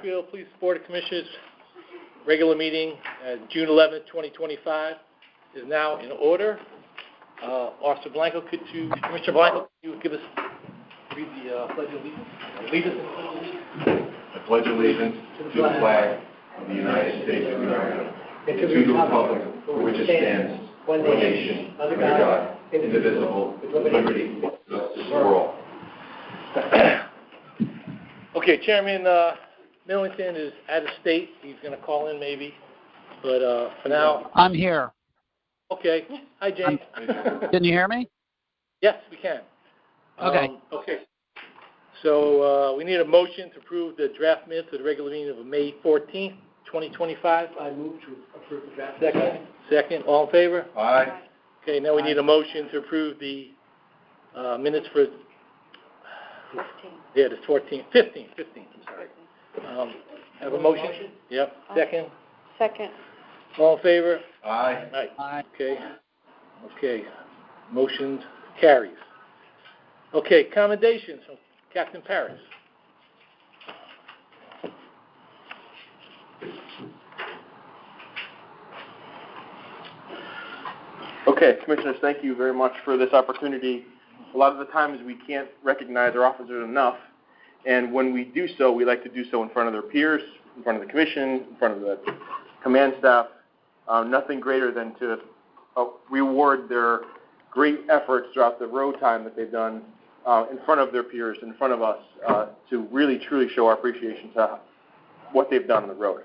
Fairfield Police Board of Commissioners regular meeting, June 11, 2025, is now in order. Officer Blanco, Commissioner Blanco, could you give us, read the Pledge of Allegiance? Lead us. I pledge allegiance to the flag of the United States of America and to the republic for which it stands, one nation, under God, indivisible, with liberty and justice for all. Okay, Chairman Millington is out of state. He's going to call in maybe, but for now... I'm here. Okay. Hi, James. Can you hear me? Yes, we can. Okay. Okay. So we need a motion to approve the draft minutes of the regular meeting of May 14th, 2025. I move to approve the draft. Second. All in favor? Aye. Okay, now we need a motion to approve the minutes for... 15. Yeah, the 15th, I'm sorry. Have a motion? Yep. Second. All in favor? Aye. Aye. Okay. Motion carries. Okay, commendations from Captain Paris. Okay, Commissioners, thank you very much for this opportunity. A lot of the times we can't recognize our officers enough, and when we do so, we like to do so in front of their peers, in front of the Commission, in front of the command staff. Nothing greater than to reward their great efforts throughout the road time that they've done in front of their peers, in front of us, to really, truly show our appreciation to what they've done on the road.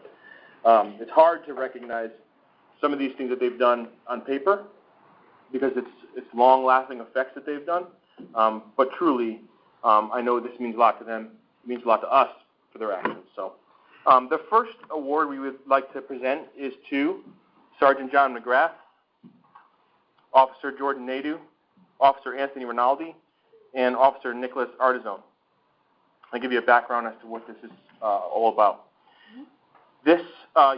It's hard to recognize some of these things that they've done on paper because it's long-lasting effects that they've done. But truly, I know this means a lot to them. It means a lot to us for their actions. So the first award we would like to present is to Sergeant John McGrath, Officer Jordan Nadeau, Officer Anthony Rinaldi, and Officer Nicholas Artizone. I'll give you a background as to what this is all about. This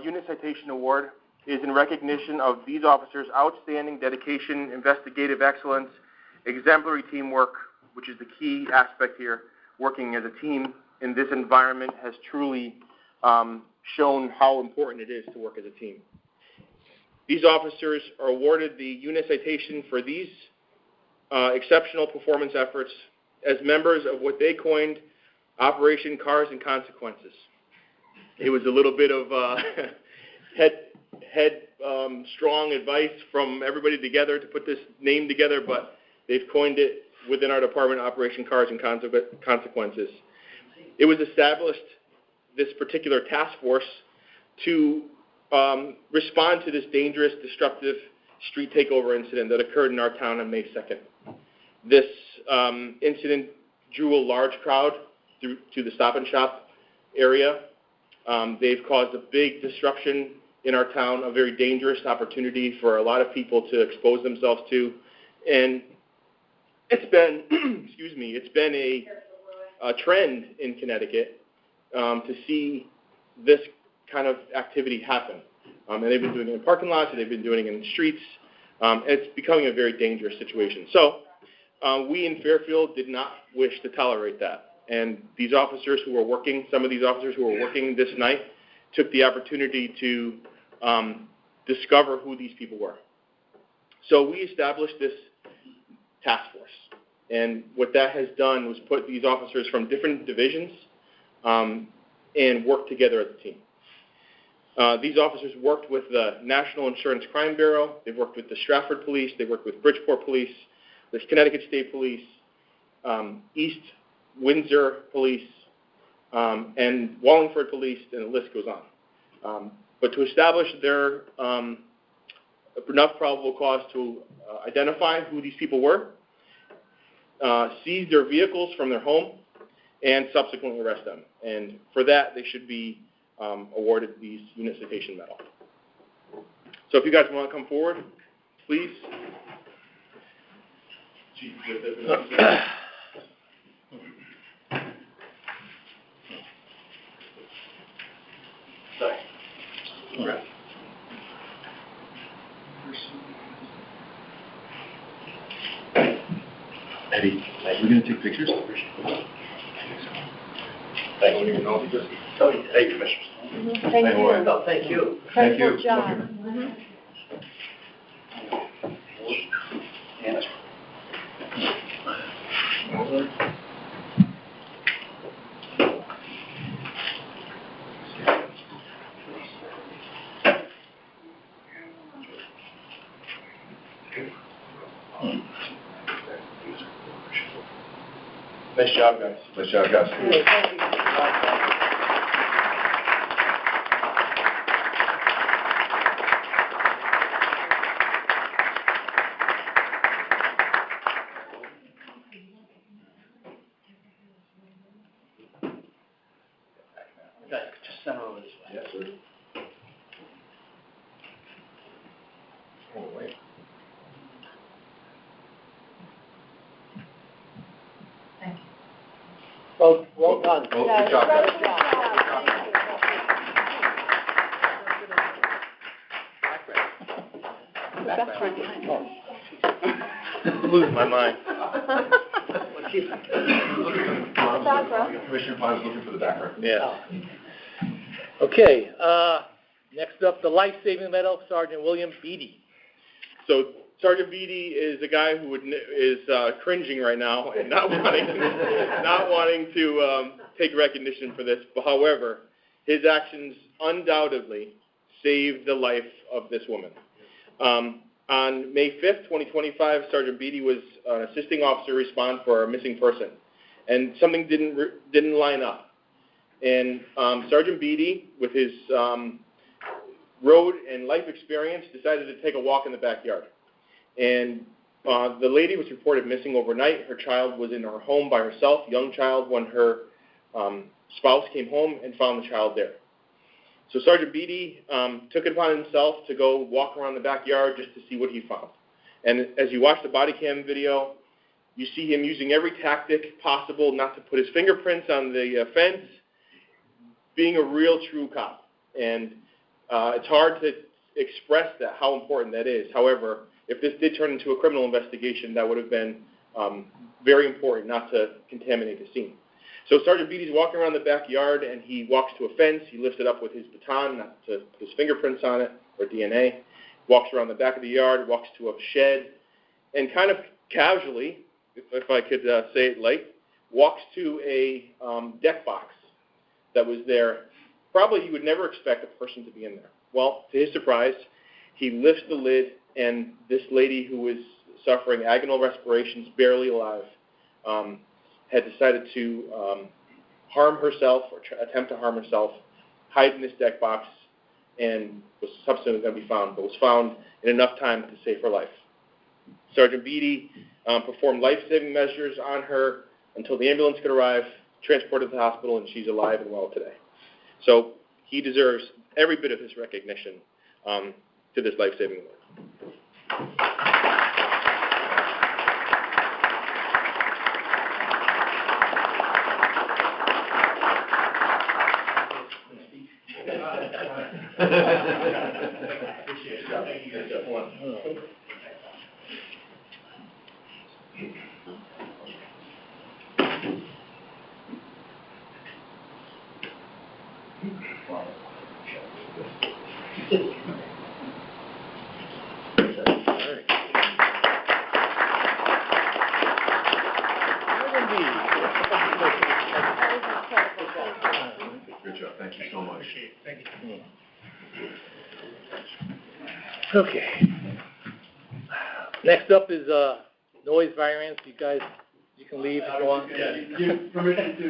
unit citation award is in recognition of these officers' outstanding dedication, investigative excellence, exemplary teamwork, which is the key aspect here. Working as a team in this environment has truly shown how important it is to work as a team. These officers are awarded the unit citation for these exceptional performance efforts as members of what they coined Operation Cars and Consequences. It was a little bit of strong advice from everybody together to put this name together, but they've coined it within our department, Operation Cars and Consequences. It was established, this particular task force, to respond to this dangerous, disruptive street takeover incident that occurred in our town on May 2nd. This incident drew a large crowd to the Stop and Shop area. They've caused a big disruption in our town, a very dangerous opportunity for a lot of people to expose themselves to. And it's been, it's been a trend in Connecticut to see this kind of activity happen. And they've been doing it in parking lots, and they've been doing it in the streets. It's becoming a very dangerous situation. So we in Fairfield did not wish to tolerate that. And these officers who were working, some of these officers who were working this night, took the opportunity to discover who these people were. So we established this task force. And what that has done was put these officers from different divisions and work together as a team. These officers worked with the National Insurance Crime Bureau. They've worked with the Stratford Police. They worked with Bridgeport Police, the Connecticut State Police, East Windsor Police, and Wallingford Police, and the list goes on. But to establish their enough probable cause to identify who these people were, seize their vehicles from their home, and subsequently arrest them. And for that, they should be awarded these unit citation medal. So if you guys want to come forward, please. Sorry. Right. Eddie, we're going to take pictures? Thank don't even know if you just tell you, hey, Commissioners. Thank Hey, Warren. you. Thank you. Incredible job. Nice job, guys. Nice job, guys. Just send her over this way. Yes, sir. Oh, wait. Well done. Well, Yeah, good job, guys. incredible job. Thank you. Losing my mind. Commissioner Pond's looking for the background. Yeah. Okay, next up, the life-saving medal, Sergeant William Beatty. So Sergeant Beatty is a guy who is cringing right now and not wanting to take recognition for this. But however, his actions undoubtedly saved the life of this woman. On May 5th, 2025, Sergeant Beatty was an assisting officer respond for a missing person, and something didn't line up. And Sergeant Beatty, with his road and life experience, decided to take a walk in the backyard. And the lady was reported missing overnight. Her child was in her home by herself, young child, when her spouse came home and found the child there. So Sergeant Beatty took it upon himself to go walk around the backyard just to see what he found. And as you watch the body cam video, you see him using every tactic possible not to put his fingerprints on the fence, being a real true cop. And it's hard to express that, how important that is. However, if this did turn into a criminal investigation, that would have been very important not to contaminate the scene. So Sergeant Beatty's walking around the backyard, and he walks to a fence. He lifts it up with his baton, not to put his fingerprints on it or DNA. Walks around the back of the yard, walks to a shed, and kind of casually, if I could say it light, walks to a deck box that was there. Probably you would never expect a person to be in there. Well, to his surprise, he lifts the lid, and this lady who was suffering agonal respirations, barely alive, had decided to harm herself or attempt to harm herself, hide in this deck box, and was subsequently going to be found, but was found in enough time to save her life. Sergeant Beatty performed life-saving measures on her until the ambulance could arrive, transported to the hospital, and she's alive and well today. So he deserves every bit of his recognition to this life-saving work. Good job. Thank you so much. Okay. Next up is noise variance. You guys, you can leave if you want. Give permission to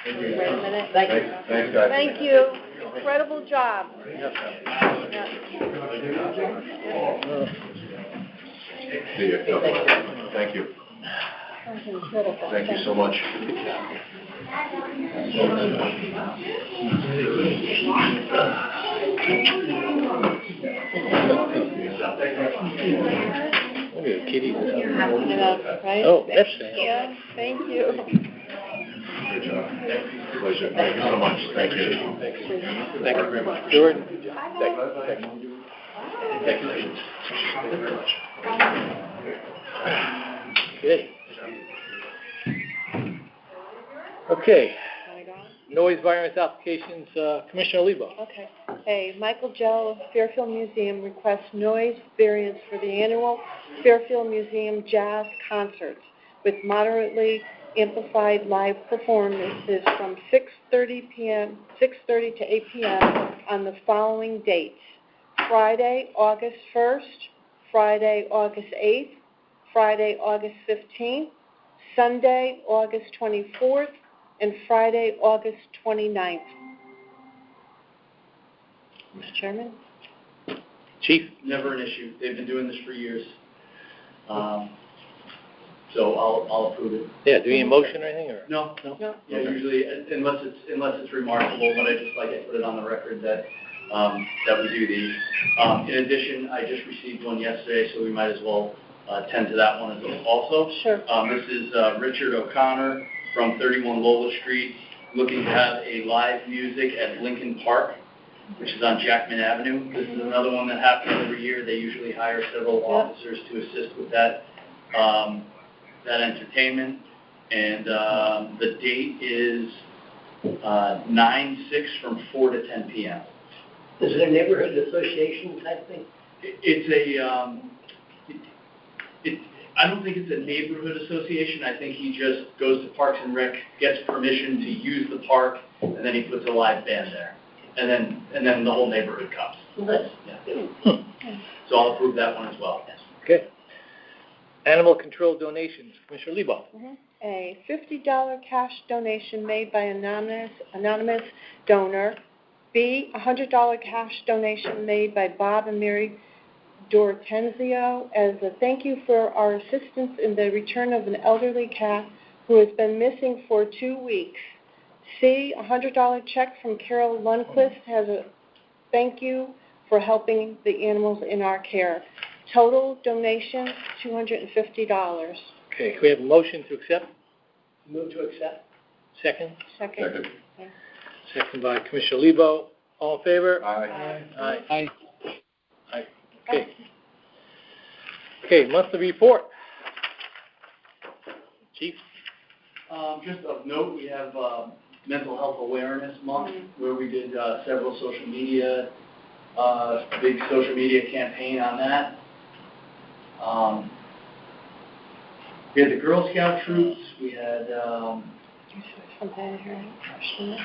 Wait a minute. Thanks, guys. Thank you. Incredible job. See you. Thank you. Thank you so much. Look at kitties. Right? Oh, that's nice. Yeah, thank you. Good job. Pleasure. Thank you so much. Thank you. Thank you very much. Jordan, good job. Thank you. Congratulations. Thank you very much. Okay. Okay, Can I go on? noise variance applications, Commissioner Lebo. Okay. Hey, Michael Joe of Fairfield Museum requests noise variance for the annual Fairfield Museum Jazz Concerts with moderately amplified live performances from 6:30 to 8 p.m. on the following dates: Friday, August 1st, Friday, August 8th, Friday, August 15th, Sunday, August 24th, and Friday, August 29th. Mr. Chairman? Chief? Never an issue. They've been doing this for years. So I'll approve it. Yeah, do you need a motion or anything, or? No. No. Yeah, usually, unless it's remarkable, but I just like to put it on the record that we do these. In addition, I just received one yesterday, so we might as well tend to that one also. Sure. This is Richard O'Connor from 31 Lola Street, looking to have a live music at Lincoln Park, which is on Jackman Avenue. This is another one that happens every year. They usually hire several officers to assist with that entertainment. And the date is 9/6 from 4 to 10 p.m. Is it a neighborhood association type thing? I don't think it's a neighborhood association. I think he just goes to Parks and Rec, gets permission to use the park, and then he puts a live band there. And then the whole neighborhood comes. Nice. Yeah. So I'll approve that one as well. Okay. Animal control donations, Commissioner Lebo. A $50 cash donation made by anonymous donor. B, a $100 cash donation made by Bob and Mary Dortenzio as a thank you for our assistance in the return of an elderly cat who has been missing for 2 weeks. C, a $100 check from Carol Lundquist as a thank you for helping the animals in our care. Total donation, $250. Okay, can we have a motion to accept? Move to accept? Second? Second. Second by Commissioner Lebo. All in favor? Aye. Aye. Aye. Aye. Okay. Okay, monthly report. Chief? Just of note, we have Mental Health Awareness Month, where we did several social media, big social media campaign on that. We had the Girl Scout troops. We had Something here. Question.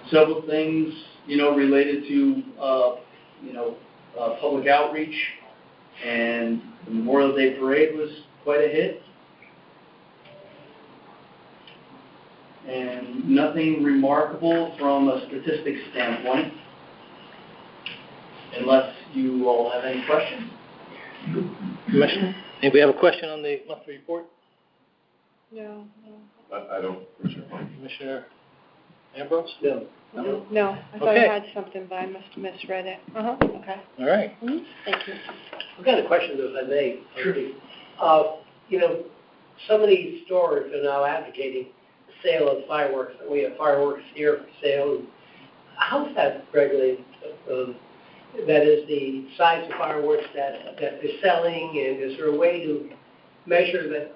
several things, related to, public outreach. And the Memorial Day Parade was quite a hit. And nothing remarkable from a statistics standpoint, unless you all have any questions. Commissioner? Anybody have a question on the monthly report? No. I don't, Commissioner. Commissioner Ambrose? No. No. I thought Okay. I had something, but I must have misread it. Okay. All right. Thank you. I've got a question, though, if I may. Sure. So many stores are now advocating the sale of fireworks. We have fireworks here for sale. How is that regulated? That is the size of fireworks that they're selling, and is there a way to measure that?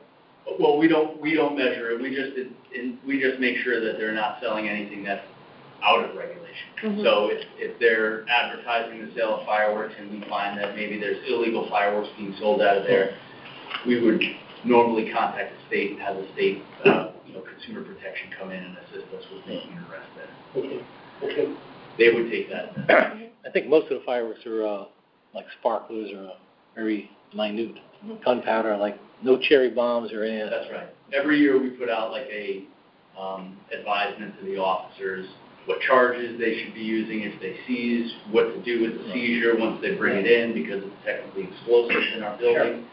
Well, we don't measure it. We just make sure that they're not selling anything that's out of regulation. So if they're advertising the sale of fireworks and we find that maybe there's illegal fireworks being sold out of there, we would normally contact the state and have the state, consumer protection come in and assist us with making an arrest there. Okay. They would take that. I think most of the fireworks are like sparklers or very minute. Gunpowder, like no cherry bombs or any of that. That's right. Every year we put out like a advisement to the officers, what charges they should be using if they seize, what to do with the seizure once they bring it in because it's technically explosive in our building,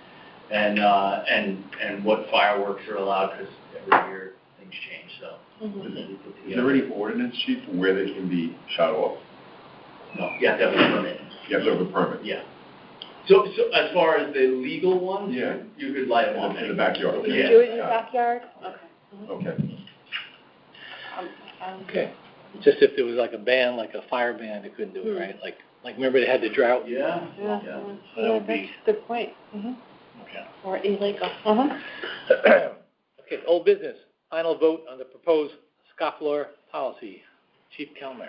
and what fireworks are allowed because every year things change. So Is there any ordinance, Chief, where they can be shut off? no, you have to have a permit. You have to have a permit. Yeah. So as far as the legal ones, Yeah. you could light them off In the backyard. You Yeah. do it in your backyard? Okay. Okay. Okay. Just if there was like a ban, like a fire ban, they couldn't do it, right? Like remember they had the drought? Yeah. Yeah. So that would That's be- a good point. Okay. Or illegal. Okay, old business. final vote on the proposed scofflaw policy. Chief Calmaris.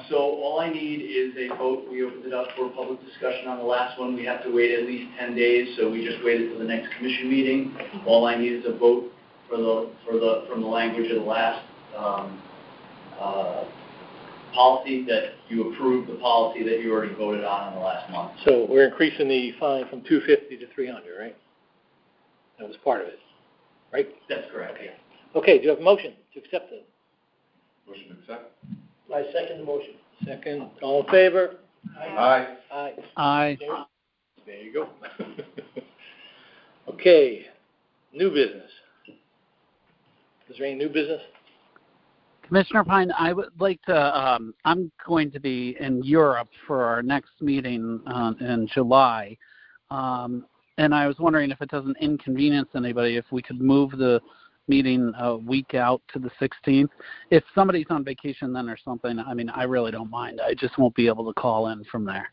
So all I need is a vote. We opened it up for public discussion on the last one. We have to wait at least 10 days, so we just waited till the next commission meeting. All I need is a vote from the language of the last policy, that you approve the policy that you already voted on in the last month. So we're increasing the fine from $250 to $300, right? That was part of it, right? That's correct, yeah. Okay, do you have a motion to accept it? Motion to accept? I second the motion. Second, all in favor? Aye. Aye. Aye. There you go. Okay, new business. Is there any new business? Commissioner Pine, I would like to, I'm going to be in Europe for our next meeting in July. And I was wondering if it doesn't inconvenience anybody, if we could move the meeting a week out to the 16th. If somebody's on vacation then or something, I mean, I really don't mind. I just won't be able to call in from there.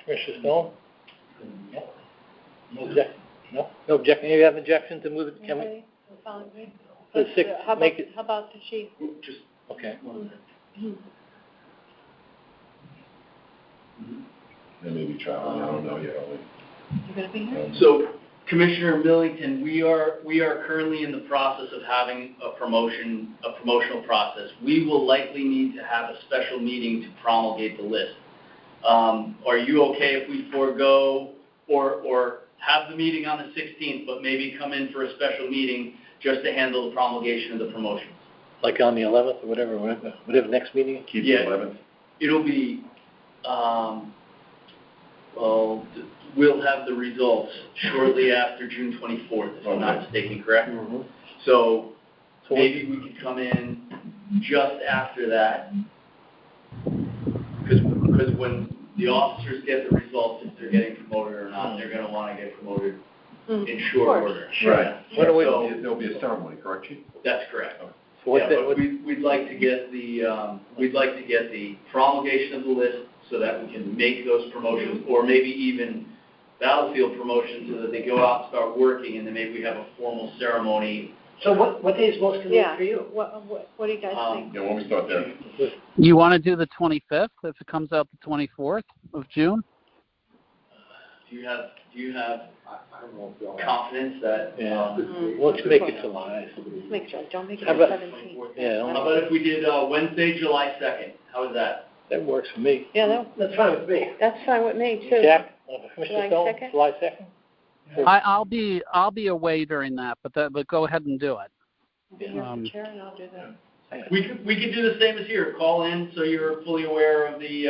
Commissioner Stone? No objection? No objection. Any have objection to move it? Can we? Okay, fine, good. The But, sixth, how about, make it- how about the chief? Just, Okay. They may be traveling, I don't know yet. You're gonna be here? so Commissioner Millington, we are currently in the process of having a promotional process. We will likely need to have a special meeting to promulgate the list. Are you okay if we forego or have the meeting on the 16th, but maybe come in for a special meeting just to handle the promulgation of the promotions? Like on the 11th or whatever next meeting? Keep Yeah. the 11th? It'll be, we'll have the results shortly after June 24th, if I'm not mistaken, correct? Mm-hmm. So So maybe we could come in just after that, because when the officers get the results, if they're getting promoted or not, they're gonna wanna get promoted in short order. Right. When are we- So, There'll be a ceremony, correct, Chief? that's correct. So what's Yeah, that? but we'd like to get the promulgation of the list so that we can make those promotions, or maybe even battlefield promotions, so that they go out and start working, and then maybe we have a formal ceremony. So what day is most convenient for you? What do you guys think? Yeah, when we start there. You want to do the 25th if it comes out the 24th of June? Do you have confidence that? Yeah. Let's make it July. Just make sure, don't make it How the about- 17th. Yeah, How about if we did Wednesday, July 2nd? How is that? that works for me. Yeah, That's fine with me. that's fine with me too. Jack, Commissioner July Stone, 2nd? July 2nd? I'll be away during that, but go ahead and do it. You're the chair and I'll do that. We could do the same as here. Call in so you're fully aware of the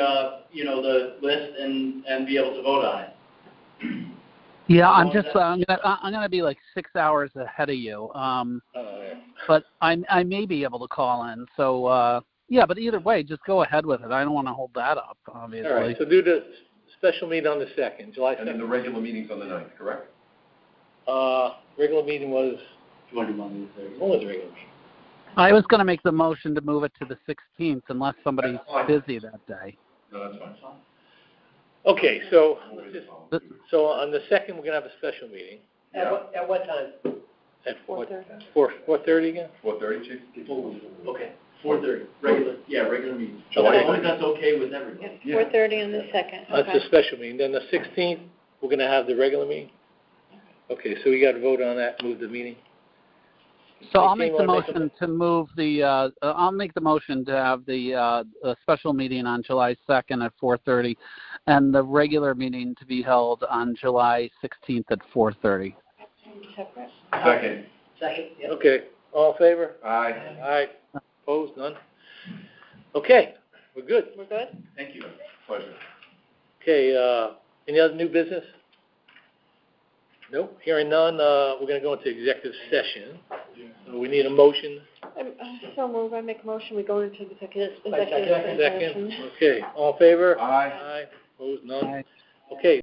the list and be able to vote on it. Yeah, I'm gonna be like 6 hours ahead of you. But I may be able to call in. So yeah, but either way, just go ahead with it. I don't want to hold that up, obviously. All right, so do the special meeting on the 2nd, July And then the 2nd. regular meeting's on the 9th, correct? Regular meeting was, Do you want to do Monday the 30th? when was the regular meeting? I was going to make the motion to move it to the 16th unless somebody's That's fine. busy that day. No, that's fine. Okay, so, We'll wait just- till- so on the 2nd, we're going to have a special meeting Yeah. At what time? at 4:30. 4:30 again? 4:30, Chief? Okay, 4:30, regular meeting. July As long as that's okay with everybody. Yeah, 4:30 on the 2nd, That's okay. a special meeting. Then the 16th, we're going to have the regular meeting? Okay, so we got to vote on that, move the meeting. So I'll Okay, make the wanna make a motion to move the, I'll make the motion to have the special meeting on July 2nd at 4:30 and the regular meeting to be held on July 16th at 4:30. Separate? Second. Second, yeah. Okay, all in favor? Aye. Aye. Opposed? None? Okay, we're good. We're good? Thank you. Pleasure. Okay, any other new business? Nope, hearing none, we're going to go into executive session. So we need a motion. So move, I make a motion, we go into executive Second. session. Second, okay, all in favor? Aye. Aye, opposed? None? Aye. Okay.